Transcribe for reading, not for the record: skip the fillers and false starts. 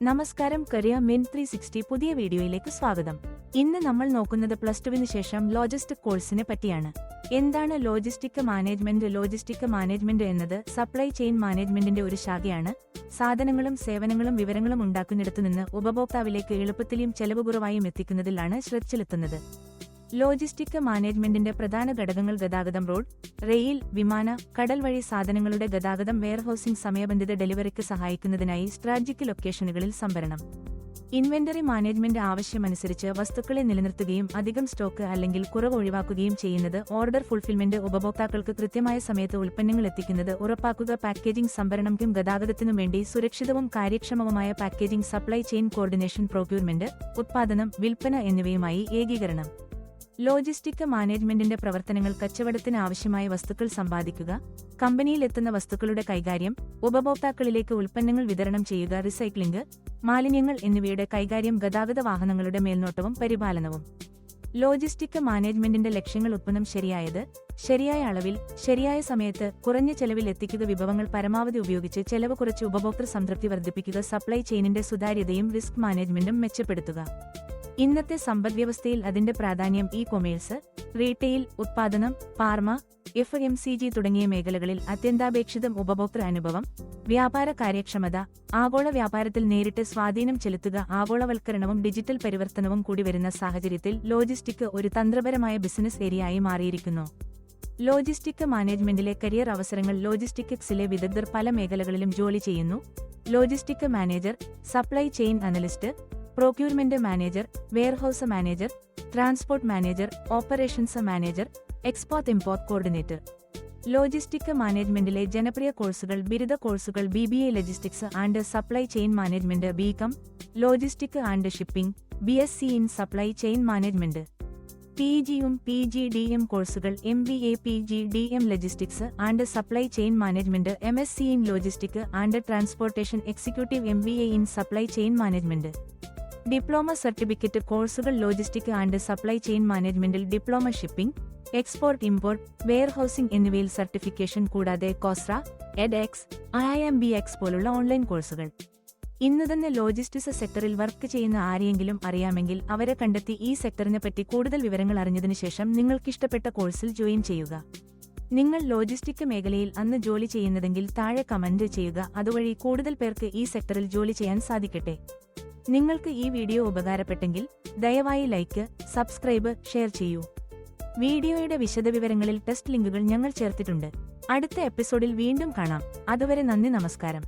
നമസ്കാരം, കരിയർ മിൻ 360 പുതിയ വീഡിയോയിലേക്ക് സ്വാഗതം. ഇന്ന് നമ്മൾ നോക്കുന്നത് പ്ലസ് ടുവിന് ശേഷം ലോജിസ്റ്റിക് കോഴ്സിനെ പറ്റിയാണ്. എന്താണ് ലോജിസ്റ്റിക് മാനേജ്മെന്റ്? ലോജിസ്റ്റിക് മാനേജ്മെന്റ് എന്നത് സപ്ലൈ ചെയിൻ മാനേജ്മെന്റിന്റെ ഒരു ശാഖയാണ്. സാധനങ്ങളും സേവനങ്ങളും വിവരങ്ങളും ഉണ്ടാക്കുന്നിടത്തുനിന്ന് ഉപഭോക്താവിലേക്ക് എളുപ്പത്തിലും ചെലവ് കുറവായും എത്തിക്കുന്നതിലാണ് ശ്രദ്ധ ചെലുത്തുന്നത്. ലോജിസ്റ്റിക് മാനേജ്മെന്റിന്റെ പ്രധാന ഘടകങ്ങൾ ഗതാഗതം, റോഡ്, റെയിൽ, വിമാന, കടൽ വഴി സാധനങ്ങളുടെ ഗതാഗതം, വെയർഹൌസിംഗ്, സമയബന്ധിത ഡെലിവറിക്ക് സഹായിക്കുന്നതിനായി സ്ട്രാറ്റജിക് ലൊക്കേഷനുകളിൽ സംഭരണം. ഇൻവെന്ററി മാനേജ്മെന്റ് ആവശ്യമനുസരിച്ച് വസ്തുക്കളെ നിലനിർത്തുകയും അധികം സ്റ്റോക്ക് അല്ലെങ്കിൽ കുറവ് ഒഴിവാക്കുകയും ചെയ്യുന്നത്. ഓർഡർ ഫുൾഫിൽമെന്റ് ഉപഭോക്താക്കൾക്ക് കൃത്യമായ സമയത്ത് ഉൽപ്പന്നങ്ങൾ എത്തിക്കുന്നത് ഉറപ്പാക്കുക. പാക്കേജിംഗ് സംഭരണത്തിനും ഗതാഗതത്തിനും വേണ്ടി സുരക്ഷിതവും കാര്യക്ഷമവുമായ packaging. Supply chain coordination. Procurement, ഉത്പാദനം, വിൽപ്പന എന്നിവയുമായി ഏകീകരണം. ലോജിസ്റ്റിക് മാനേജ്മെന്റിന്റെ പ്രവർത്തനങ്ങൾ: കച്ചവടത്തിന് ആവശ്യമായ വസ്തുക്കൾ സമ്പാദിക്കുക, കമ്പനിയിൽ എത്തുന്ന വസ്തുക്കളുടെ കൈകാര്യം, ഉപഭോക്താക്കളിലേക്ക് ഉൽപ്പന്നങ്ങൾ വിതരണം ചെയ്യുക, റീസൈക്ലിംഗ്, മാലിന്യങ്ങൾ എന്നിവയുടെ കൈകാര്യം, ഗതാഗത വാഹനങ്ങളുടെ മേൽനോട്ടവും പരിപാലനവും. ലോജിസ്റ്റിക് മാനേജ്മെന്റിന്റെ ലക്ഷ്യങ്ങൾ: ഉത്പന്നം ശരിയായത്, ശരിയായ അളവിൽ, ശരിയായ സമയത്ത്, കുറഞ്ഞ ചെലവിൽ എത്തിക്കുക, വിഭവങ്ങൾ പരമാവധി ഉപയോഗിച്ച് ചെലവ് കുറച്ച് ഉപഭോക്തൃ സംതൃപ്തി വർദ്ധിപ്പിക്കുക, സപ്ലൈ ചെയിനിന്റെ സുതാര്യതയും റിസ്ക് മാനേജ്മെന്റും മെച്ചപ്പെടുത്തുക. ഇന്നത്തെ സമ്പദ്വ്യവസ്ഥയിൽ അതിന്റെ പ്രാധാന്യം. ഇ-കൊമേഴ്സ്, റീറ്റെയിൽ, ഉത്പാദനം, ഫാർമ, FMCG തുടങ്ങിയ മേഖലകളിൽ അത്യന്താപേക്ഷിതം. ഉപഭോക്തൃ അനുഭവം, വ്യാപാര കാര്യക്ഷമത, ആഗോള വ്യാപാരത്തിൽ നേരിട്ട് സ്വാധീനം ചെലുത്തുക. ആഗോളവൽക്കരണവും ഡിജിറ്റൽ പരിവർത്തനവും കൂടി വരുന്ന സാഹചര്യത്തിൽ ലോജിസ്റ്റിക് ഒരു തന്ത്രപരമായ ബിസിനസ് ഏരിയയായി മാറിയിരിക്കുന്നു. ലോജിസ്റ്റിക് മാനേജ്മെന്റിലെ കരിയർ അവസരങ്ങൾ: ലോജിസ്റ്റിക്സിലെ വിദഗ്ധർ പല മേഖലകളിലും ജോലി ചെയ്യുന്നു. Logistic manager, supply chain analyst, procurement manager, warehouse manager, transport manager, operations manager, export import coordinator. Logistic മാനേജ്മെന്റിലെ ജനപ്രിയ കോഴ്സുകൾ: ബിരുദ കോഴ്സുകൾ, BBA logistics and supply chain management, BCom logistic and shipping, BSc in supply chain management. PGയും PGDM കോഴ്സുകൾ: MBA PGDM logistics and supply chain management, MSc in logistic and transportation executive, MBA in supply chain management. Diploma certificate കോഴ്സുകൾ: logistic and supply chain മാനേജ്മെന്റിൽ diploma, shipping, export import, warehousing എന്നിവയിൽ certification. കൂടാതെ കോസ്ര, edX, IIMBX പോലുള്ള online കോഴ്സുകൾ. ഇന്ന് തന്നെ logistics സെക്ടറിൽ work ചെയ്യുന്ന ആരെയെങ്കിലും അറിയാമെങ്കിൽ അവരെ കണ്ടെത്തി ഈ സെക്ടറിനെ പറ്റി കൂടുതൽ വിവരങ്ങൾ അറിഞ്ഞതിനു ശേഷം നിങ്ങൾക്കിഷ്ടപ്പെട്ട കോഴ്സിൽ ജോയിൻ ചെയ്യുക. നിങ്ങൾ ലോജിസ്റ്റിക് മേഖലയിൽ അന്ന് ജോലി ചെയ്യുന്നതെങ്കിൽ താഴെ കമന്റ് ചെയ്യുക. അതുവഴി കൂടുതൽ പേർക്ക് ഈ സെക്ടറിൽ ജോലി ചെയ്യാൻ സാധിക്കട്ടെ. നിങ്ങൾക്ക് ഈ വീഡിയോ ഉപകാരപ്പെട്ടെങ്കിൽ ദയവായി ലൈക്ക്, സബ്സ്ക്രൈബ്, ഷെയർ ചെയ്യൂ. വീഡിയോയുടെ വിശദവിവരങ്ങളിൽ ടെസ്റ്റ് ലിങ്കുകൾ ഞങ്ങൾ ചേർത്തിട്ടുണ്ട്. അടുത്ത എപ്പിസോഡിൽ വീണ്ടും കാണാം. അതുവരെ നന്ദി, നമസ്കാരം.